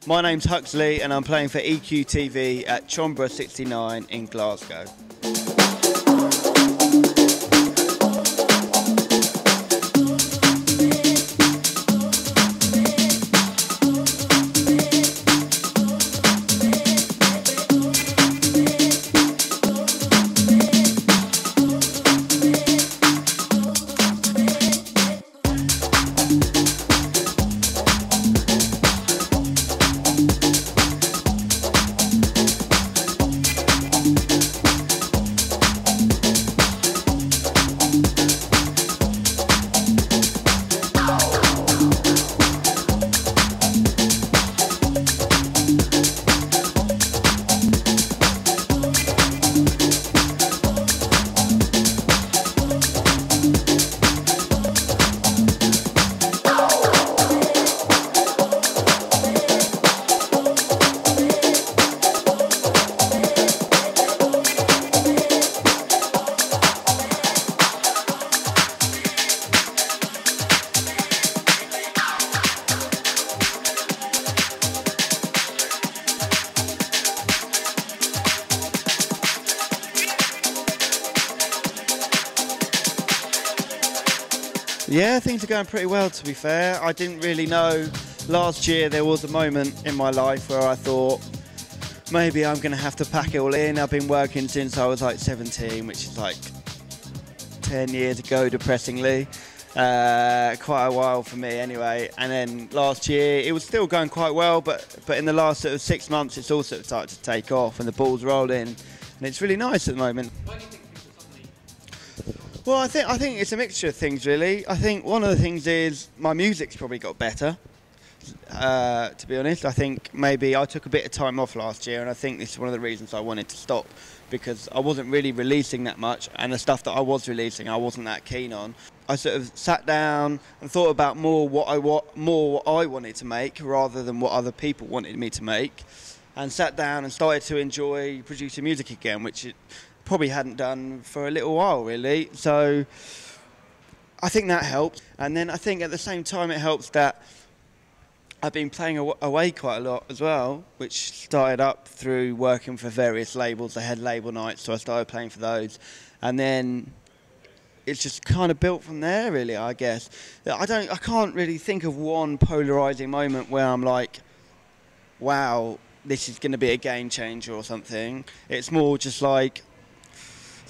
My name's Huxley and I'm playing for EQTV at Chambre 69 in Glasgow. Yeah, things are going pretty well, to be fair. I didn't really know. Last year there was a moment in my life where I thought maybe I'm going to have to pack it all in. I've been working since I was like 17, which is like 10 years ago, depressingly. Quite a while for me anyway. And then last year it was still going quite well, but in the last sort of 6 months it's all sort of started to take off and the ball's rolling. And it's really nice at the moment. Well, I think it's a mixture of things, really. I think one of the things is my music's probably got better, to be honest. I think maybe I took a bit of time off last year, and I think this is one of the reasons I wanted to stop, because I wasn't really releasing that much, and the stuff that I was releasing I wasn't that keen on. I sort of sat down and thought about more what I wanted to make rather than what other people wanted me to make, and sat down and started to enjoy producing music again, which it probably hadn't done for a little while, really. So I think that helps. And then I think at the same time it helps that I've been playing away quite a lot as well, which started up through working for various labels. They had label nights, so I started playing for those. And then it's just kind of built from there, really, I guess. I can't really think of one polarising moment where I'm like, wow, this is going to be a game changer or something. It's more just like,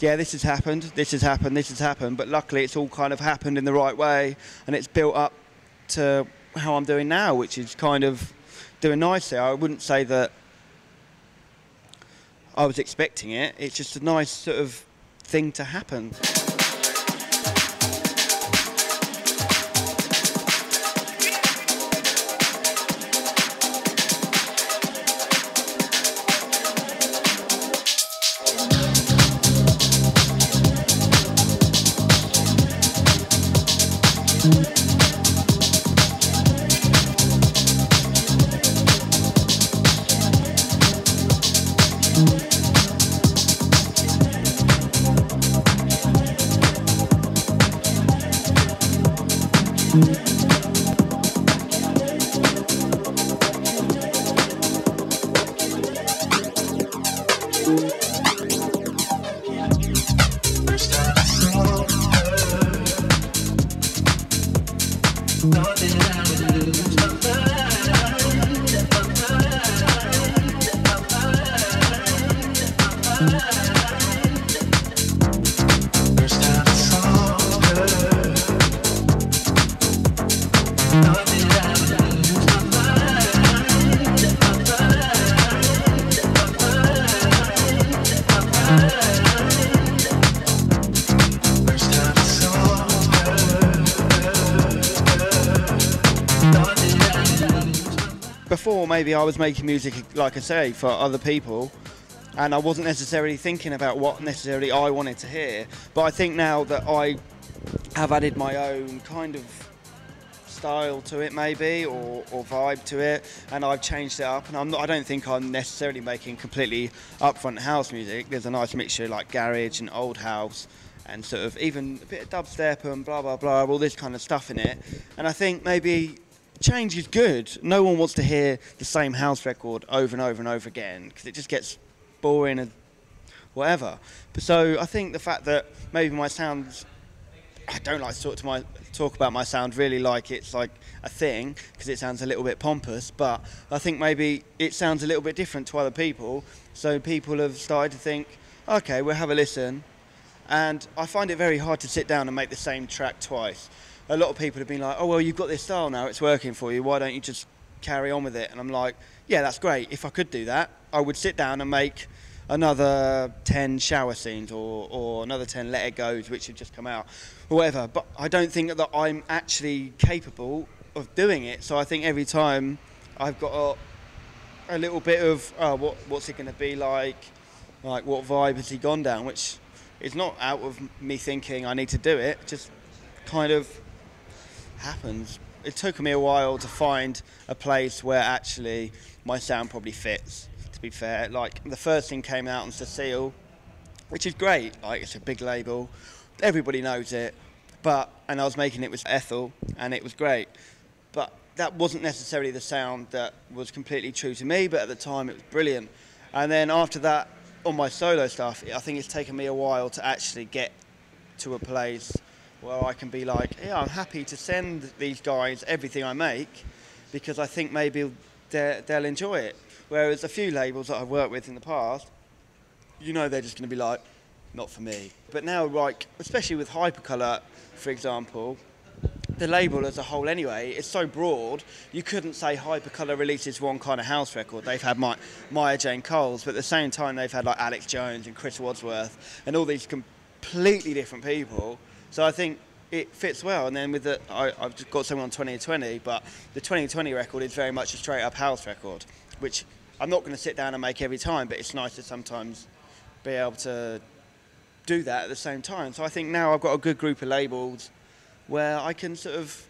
yeah, this has happened, this has happened, this has happened, but luckily it's all kind of happened in the right way, and it's built up to how I'm doing now, which is kind of doing nicely. I wouldn't say that I was expecting it, it's just a nice sort of thing to happen. Before, maybe I was making music, like I say, for other people, and I wasn't necessarily thinking about what necessarily I wanted to hear. But I think now that I have added my own kind of style to it, maybe, or vibe to it, and I've changed it up, and I don't think I'm necessarily making completely upfront house music. There's a nice mixture like garage and old house, and sort of even a bit of dubstep and blah blah blah, all this kind of stuff in it. And I think maybe change is good. No one wants to hear the same house record over and over and over again because it just gets boring and whatever. But so I think the fact that maybe my sounds, I don't like to talk about my sound really like it's like a thing because it sounds a little bit pompous, but I think maybe it sounds a little bit different to other people. So people have started to think, okay, we'll have a listen. And I find it very hard to sit down and make the same track twice. A lot of people have been like, oh, well, you've got this style now, it's working for you, why don't you just carry on with it? And I'm like, yeah, that's great. If I could do that, I would sit down and make another 10 shower scenes or another 10 Let It Goes, which have just come out, or whatever. But I don't think that I'm actually capable of doing it. So I think every time I've got a little bit of, oh, what's it going to be like what vibe has he gone down, which is not out of me thinking I need to do it, just kind of happens. It took me a while to find a place where actually my sound probably fits, to be fair. Like, the first thing came out on Cecile, which is great. Like, it's a big label, everybody knows it, and I was making it with Ethel, and it was great. But that wasn't necessarily the sound that was completely true to me, but at the time it was brilliant. And then after that, on my solo stuff, I think it's taken me a while to actually get to a place where I can be like, yeah, I'm happy to send these guys everything I make because I think maybe they'll enjoy it. Whereas a few labels that I've worked with in the past, you know they're just going to be like, not for me. But now, like, especially with Hypercolour, for example, the label as a whole anyway, it's so broad, you couldn't say Hypercolour releases one kind of house record. They've had Maya Jane Coles, but at the same time they've had like Alex Jones and Chris Wadsworth and all these completely different people. So I think it fits well. And then with I've just got something on 2020, but the 2020 record is very much a straight up house record, which I'm not going to sit down and make every time, but it's nice to sometimes be able to do that at the same time. So I think now I've got a good group of labels where I can sort of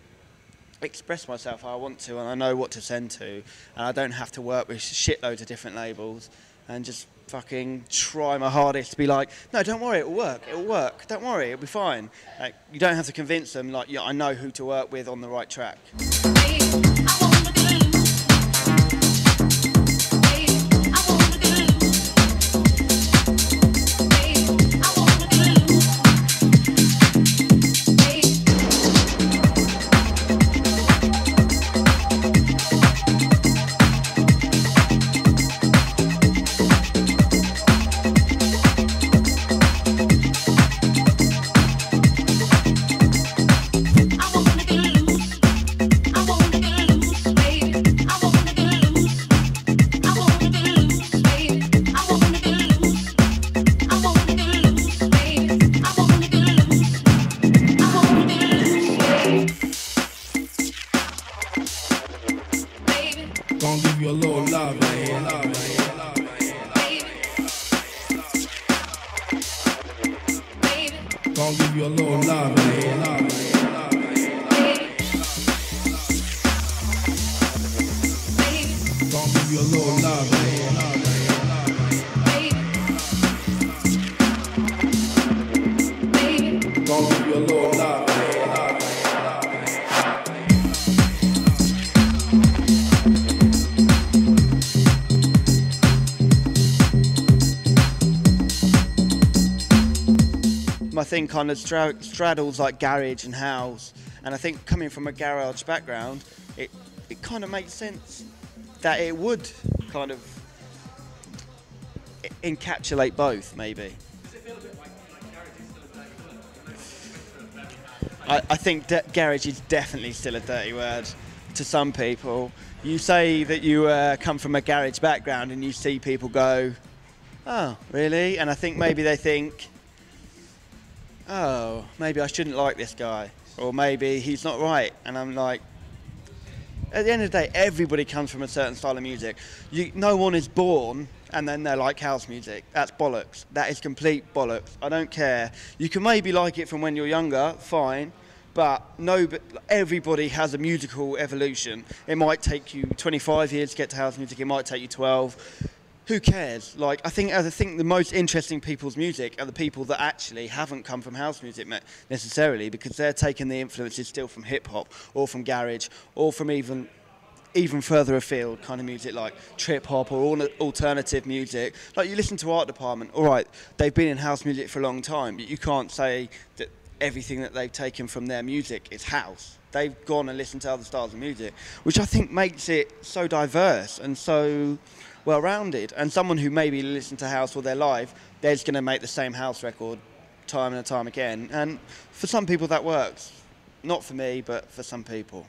express myself how I want to, and I know what to send to, and I don't have to work with shitloads of different labels and just fucking try my hardest to be like, no, don't worry, it'll work, don't worry, it'll be fine. Like, you don't have to convince them, like, yeah, I know who to work with on the right track. Gonna give you a little love, man. Gonna give you a little love, man. Gonna give you a little love, man. Gonna give you a little love, man. My thing kind of straddles like garage and house, and I think coming from a garage background, it kind of makes sense that it would kind of encapsulate both, maybe. Does it feel a bit like garage is still a dirty word? I think garage is definitely still a dirty word to some people. You say that you come from a garage background and you see people go, oh, really? And I think maybe they think, oh, maybe I shouldn't like this guy, or maybe he's not right. And I'm like, at the end of the day, everybody comes from a certain style of music. No one is born and then they're like house music. That's bollocks. That is complete bollocks. I don't care. You can maybe like it from when you're younger, fine, but everybody has a musical evolution. It might take you 25 years to get to house music. It might take you 12. who cares? Like, I think the most interesting people's music are the people that actually haven't come from house music necessarily, because they're taking the influences still from hip hop or from garage or from even further afield kind of music like trip hop or alternative music. Like, you listen to Art Department, all right, they've been in house music for a long time, but you can't say that everything that they've taken from their music is house. They've gone and listened to other styles of music, which I think makes it so diverse and so well-rounded. And someone who maybe listened to house all their life, they're just going to make the same house record time and time again. And for some people that works. Not for me, but for some people.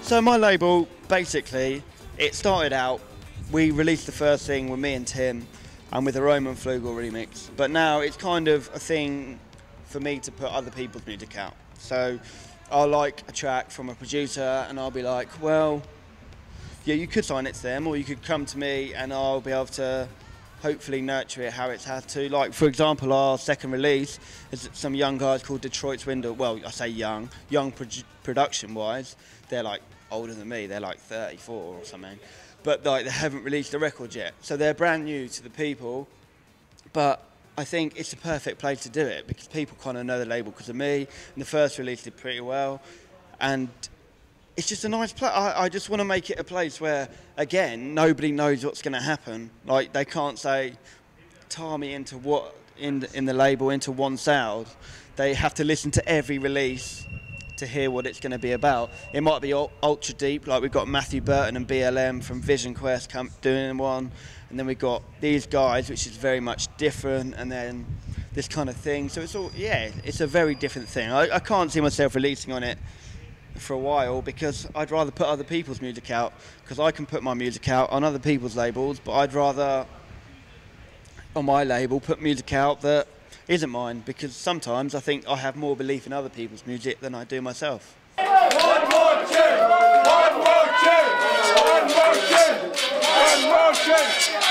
So my label, basically, it started out, we released the first thing with me and Tim and with the Roman Flugel remix, but now it's kind of a thing for me to put other people's music out. So I'll like a track from a producer and I'll be like, well, yeah, you could sign it to them, or you could come to me and I'll be able to hopefully nurture it how it's had to. Like, for example, our second release is some young guys called Detroit's Window. Well, I say young production-wise. They're like older than me. They're like 34 or something. But like, they haven't released a record yet. So they're brand new to the people. But I think it's the perfect place to do it because people kind of know the label because of me. And the first release did pretty well. And it's just a nice place. I just want to make it a place where, again, nobody knows what's going to happen. Like, they can't say, tie me into what in the label, into one sound. They have to listen to every release to hear what it's going to be about. It might be ultra deep, like we've got Matthew Burton and BLM from Vision Quest doing one, and then we've got these guys, which is very much different, and then this kind of thing. So it's all, yeah, it's a very different thing. I can't see myself releasing on it for a while because I'd rather put other people's music out, because I can put my music out on other people's labels, but I'd rather on my label put music out that isn't mine, because sometimes I think I have more belief in other people's music than I do myself. One more tune! One more tune! One more tune! One more tune!